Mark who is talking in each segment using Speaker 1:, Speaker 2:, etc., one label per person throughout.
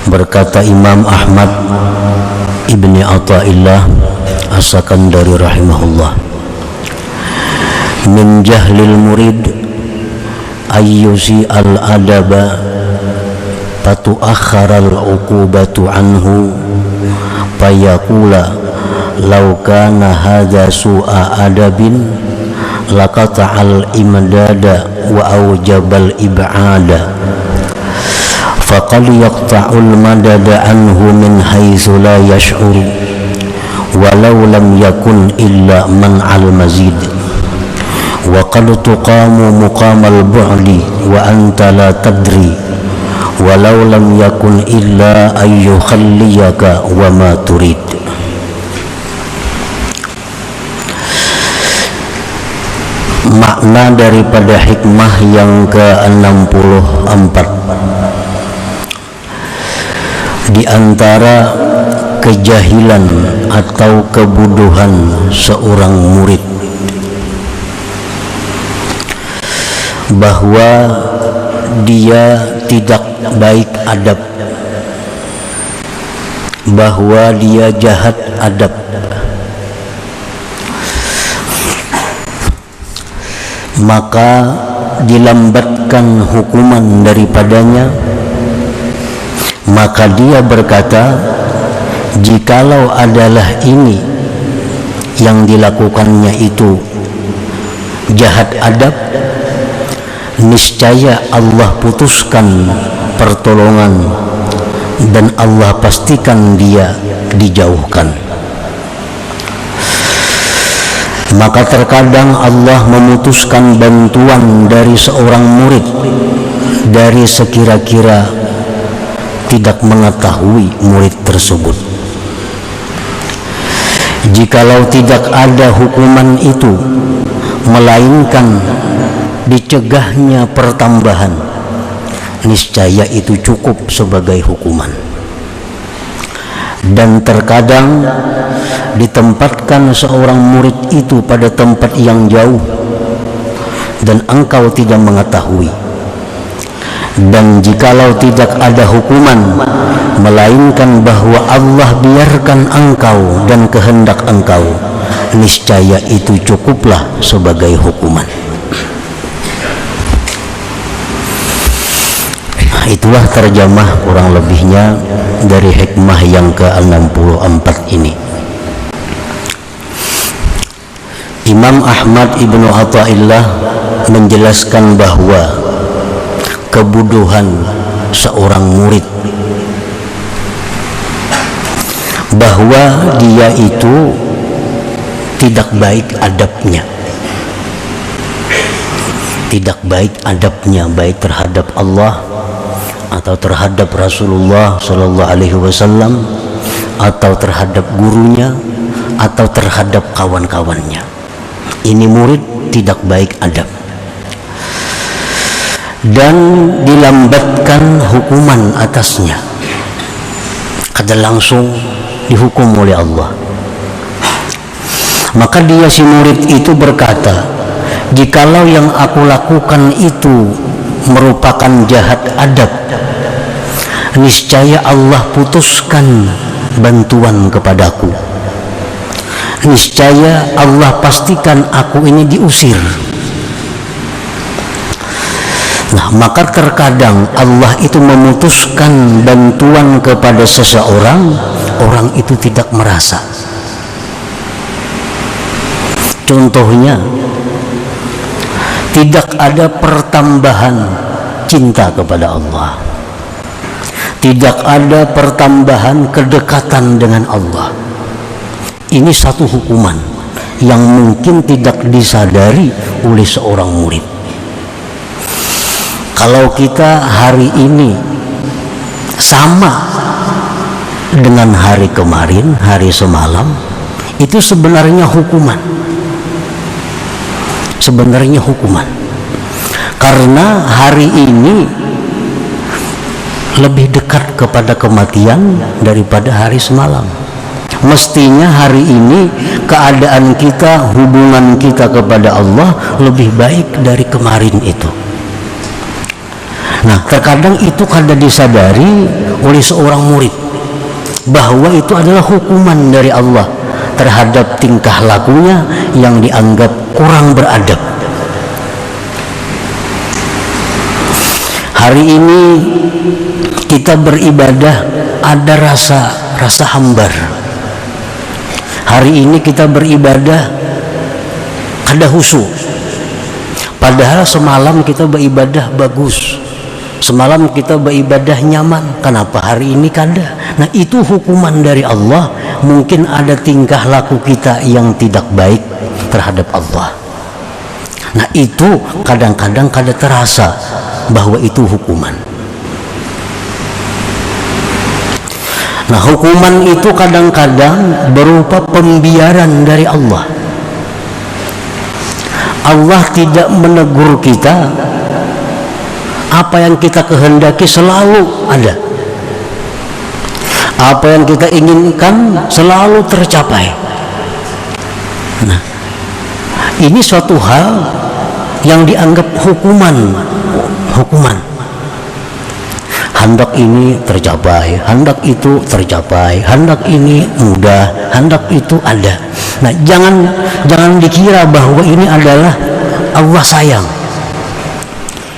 Speaker 1: Berkata Imam Ahmad ibni Athaillah As-Sakandari rahimahullah, min jahlil murid ayyusi al-adaba fatu'akharal uqubatu anhu fayaqula law kana hadha su'a adabin laqata'al imdada wa awjabal ib'ada faqad yaqta'ul madada anhu min haitsu la yash'ur walau lam yakun illa man'al mazid wa qad tuqamu muqamal bu'di wa anta la tadri walau lam yakun illa ayyukhalliyaka wa ma turid. Makna daripada hikmah yang ke-64 di antara kejahilan atau kebodohan seorang murid, bahwa dia tidak baik adab, bahwa dia jahat adab, maka dilambatkan hukuman daripadanya. Maka dia berkata, jikalau adalah ini yang dilakukannya itu jahat adab, niscaya Allah putuskan pertolongan dan Allah pastikan dia dijauhkan. Maka terkadang Allah memutuskan bantuan dari seorang murid dari sekira-kira tidak mengetahui murid tersebut. Jikalau tidak ada hukuman itu, melainkan dicegahnya pertambahan, niscaya itu cukup sebagai hukuman. Dan terkadang ditempatkan seorang murid itu pada tempat yang jauh dan engkau tidak mengetahui. Dan jikalau tidak ada hukuman, melainkan bahwa Allah biarkan engkau dan kehendak engkau, niscaya itu cukuplah sebagai hukuman. Itulah terjemah kurang lebihnya dari hikmah yang ke-64 ini. Imam Ahmad ibnu Athaillah menjelaskan bahwa kebodohan seorang murid, bahwa dia itu tidak baik adabnya, tidak baik adabnya, baik terhadap Allah atau terhadap Rasulullah Sallallahu Alaihi Wasallam, atau terhadap gurunya, atau terhadap kawan-kawannya. Ini murid tidak baik adab dan dilambatkan hukuman atasnya, kada langsung dihukum oleh Allah. Maka dia si murid itu berkata, jikalau yang aku lakukan itu merupakan jahat adab, niscaya Allah putuskan bantuan kepadaku, niscaya Allah pastikan aku ini diusir. Nah, maka terkadang Allah itu memutuskan bantuan kepada seseorang, orang itu tidak merasa. Contohnya, tidak ada pertambahan cinta kepada Allah, tidak ada pertambahan kedekatan dengan Allah. Ini satu hukuman yang mungkin tidak disadari oleh seorang murid. Kalau kita hari ini sama dengan hari kemarin, hari semalam, itu sebenarnya hukuman. Sebenarnya hukuman. Karena hari ini lebih dekat kepada kematian daripada hari semalam. Mestinya hari ini keadaan kita, hubungan kita kepada Allah lebih baik dari kemarin itu. Nah, terkadang itu kada disadari oleh seorang murid bahwa itu adalah hukuman dari Allah terhadap tingkah lakunya yang dianggap kurang beradab. Hari ini kita beribadah ada rasa hambar. Hari ini kita beribadah ada khusyuk. Padahal semalam kita beribadah bagus. Semalam kita beribadah nyaman. Kenapa hari ini kada? Nah, itu hukuman dari Allah. Mungkin ada tingkah laku kita yang tidak baik terhadap Allah. Nah, itu kadang-kadang kada terasa bahwa itu hukuman. Nah, hukuman itu kadang-kadang berupa pembiaran dari Allah. Allah tidak menegur kita. Apa yang kita kehendaki selalu ada. Apa yang kita inginkan selalu tercapai. Nah, ini suatu hal yang dianggap hukuman. Hendak ini tercapai, hendak itu tercapai, hendak ini mudah, hendak itu ada. Nah, jangan dikira bahwa ini adalah Allah sayang.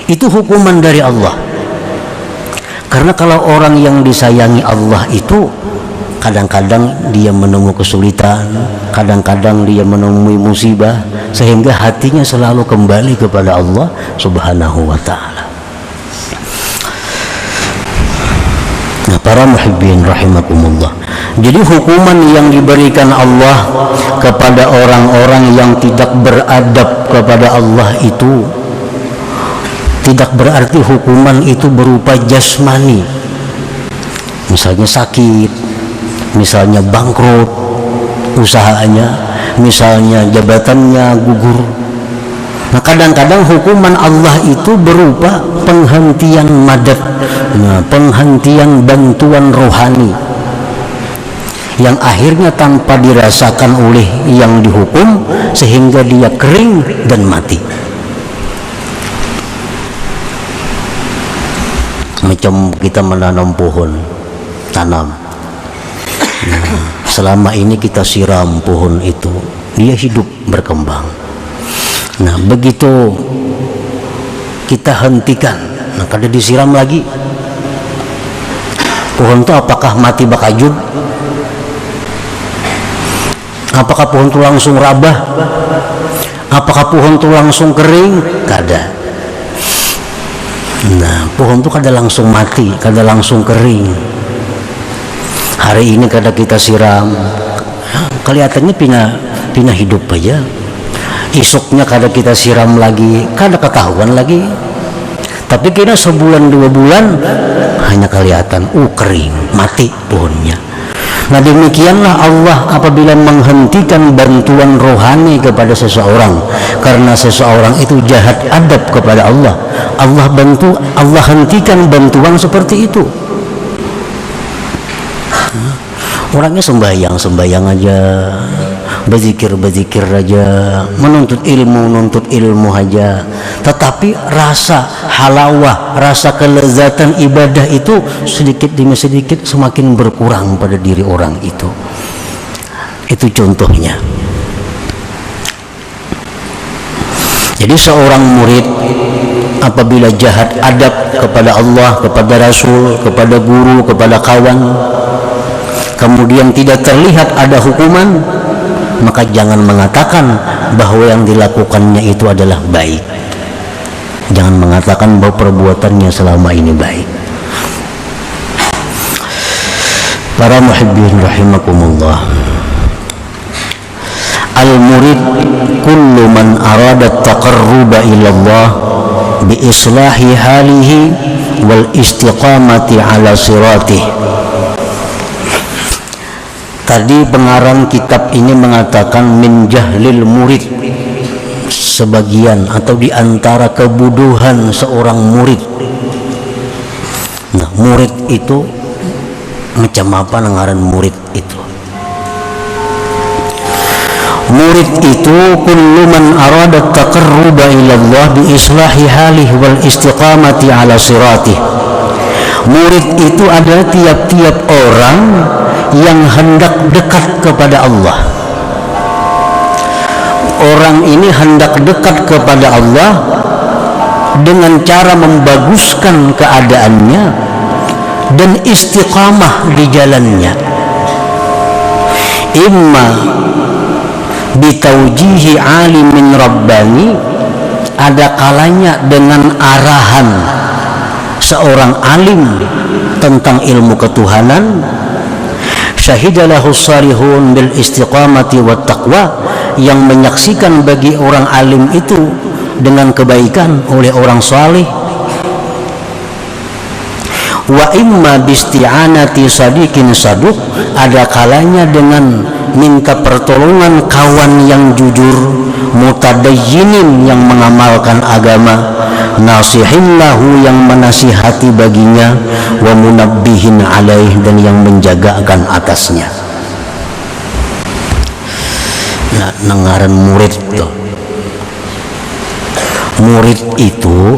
Speaker 1: Itu hukuman dari Allah. Karena kalau orang yang disayangi Allah itu kadang-kadang dia menemui kesulitan, kadang-kadang dia menemui musibah, sehingga hatinya selalu kembali kepada Allah Subhanahu wa ta'ala. Nah, para muhibbin rahimakumullah, jadi hukuman yang diberikan Allah kepada orang-orang yang tidak beradab kepada Allah itu tidak berarti hukuman itu berupa jasmani, misalnya sakit, misalnya bangkrut usahanya, misalnya jabatannya gugur. Nah, kadang-kadang hukuman Allah itu berupa penghentian madad, penghentian bantuan rohani yang akhirnya tanpa dirasakan oleh yang dihukum sehingga dia kering dan mati. Macam kita menanam pohon, tanam. Nah, selama ini kita siram pohon itu, dia hidup berkembang. Nah, begitu kita hentikan, nah kada disiram lagi, pohon itu apakah mati bakajub? Apakah pohon itu langsung rabah? Apakah pohon itu langsung kering? Kada. Nah, pohon itu kada langsung mati, kada langsung kering. Hari ini kada kita siram, kelihatannya pina hidup aja. Esoknya kada kita siram lagi, kada ketahuan lagi. Tapi kira sebulan 2 bulan hanya kelihatan kering, mati pohonnya. Nah, demikianlah Allah apabila menghentikan bantuan rohani kepada seseorang karena seseorang itu jahat adab kepada Allah, Allah hentikan bantuan seperti itu. Orangnya sembahyang aja, berzikir aja, menuntut ilmu aja, tetapi rasa halawah, rasa kelezatan ibadah itu sedikit demi sedikit semakin berkurang pada diri orang itu. Itu contohnya. Jadi seorang murid apabila jahat adab kepada Allah, kepada Rasul, kepada guru, kepada kawan, kemudian tidak terlihat ada hukuman, maka jangan mengatakan bahwa yang dilakukannya itu adalah baik. Jangan mengatakan bahwa perbuatannya selama ini baik. Para muhibbin rahimakumullah, al-murid kullu man arada taqarruba ila Allah bi islahi halihi wal istiqamati ala siratih. Tadi pengarang kitab ini mengatakan min jahlil murid, sebagian atau diantara kebodohan seorang murid. Nah, murid itu macam apa ngaran murid itu? Murid itu kullu man arada taqarruba ila Allah bi islahi halih wal istiqamati ala siratih. Murid itu adalah tiap-tiap orang yang hendak dekat kepada Allah. Orang ini hendak dekat kepada Allah dengan cara membaguskan keadaannya dan istiqamah di jalannya. Imma bitaujihi alimin rabbani, ada kalanya dengan arahan seorang alim tentang ilmu ketuhanan. Syahidalahu sarihun bil istiqamati wat taqwa, yang menyaksikan bagi orang alim itu dengan kebaikan oleh orang saleh. Wa imma bisti'anati sadiqin saduq, ada kalanya dengan minta pertolongan kawan yang jujur, mutadayyinin yang mengamalkan agama, nasihin lahu yang menasihati baginya, wa munabbihin alaih dan yang menjagakan atasnya. Nah, nengaran murid tuh. Murid itu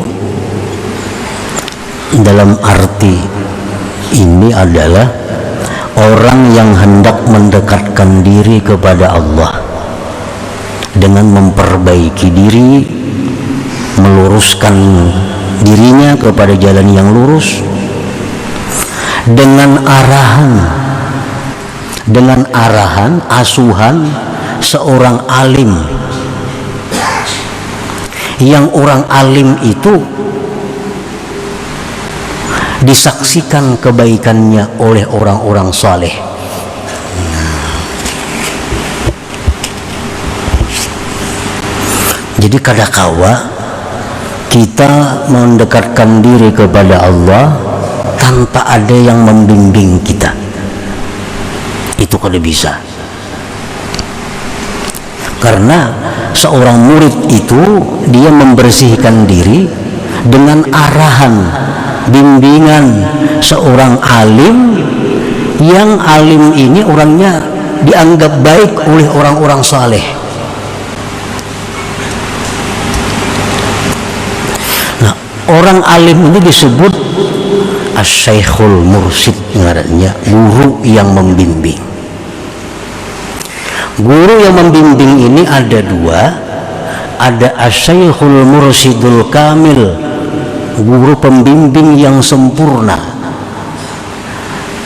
Speaker 1: dalam arti ini adalah orang yang hendak mendekatkan diri kepada Allah dengan memperbaiki diri, meluruskan dirinya kepada jalan yang lurus dengan arahan asuhan seorang alim, yang orang alim itu disaksikan kebaikannya oleh orang-orang saleh. Jadi kadangkala kita mendekatkan diri kepada Allah tanpa ada yang membimbing kita, itu kada bisa. Karena seorang murid itu dia membersihkan diri dengan arahan, bimbingan seorang alim, yang alim ini orangnya dianggap baik oleh orang-orang saleh. Nah, orang alim ini disebut as-syekhul mursyid, ngarannya guru yang membimbing. Guru yang membimbing ini ada dua, ada as-syekhul mursyidul kamil, guru pembimbing yang sempurna.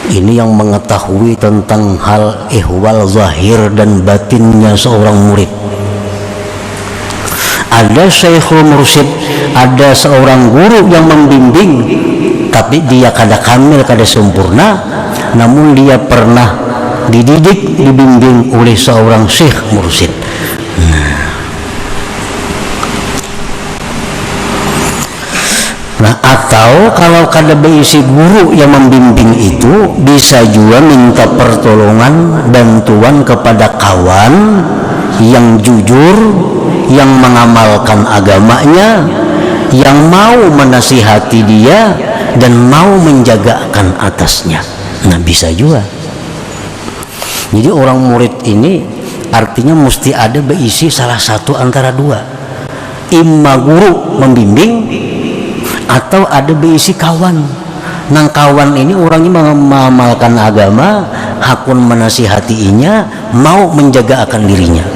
Speaker 1: Ini yang mengetahui tentang hal ihwal zahir dan batinnya seorang murid. Ada syekhul mursyid, ada seorang guru yang membimbing, tapi dia kada kamil, kada sempurna, namun dia pernah dididik, dibimbing oleh seorang syekh mursyid. Nah, atau kalau kada berisi guru yang membimbing itu, bisa juga minta pertolongan, bantuan kepada kawan yang jujur, yang mengamalkan agamanya, yang mau menasihati dia dan mau menjagakan atasnya. Nah, bisa juga. Jadi orang murid ini artinya mesti ada berisi salah satu antara dua, imma guru membimbing atau ada berisi kawan. Nang kawan ini orangnya mengamalkan agama, hakun menasihatinya, mau menjaga akan dirinya.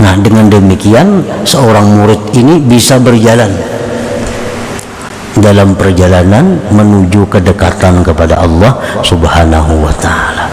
Speaker 1: Nah, dengan demikian seorang murid ini bisa berjalan dalam perjalanan menuju kedekatan kepada Allah Subhanahu wa ta'ala.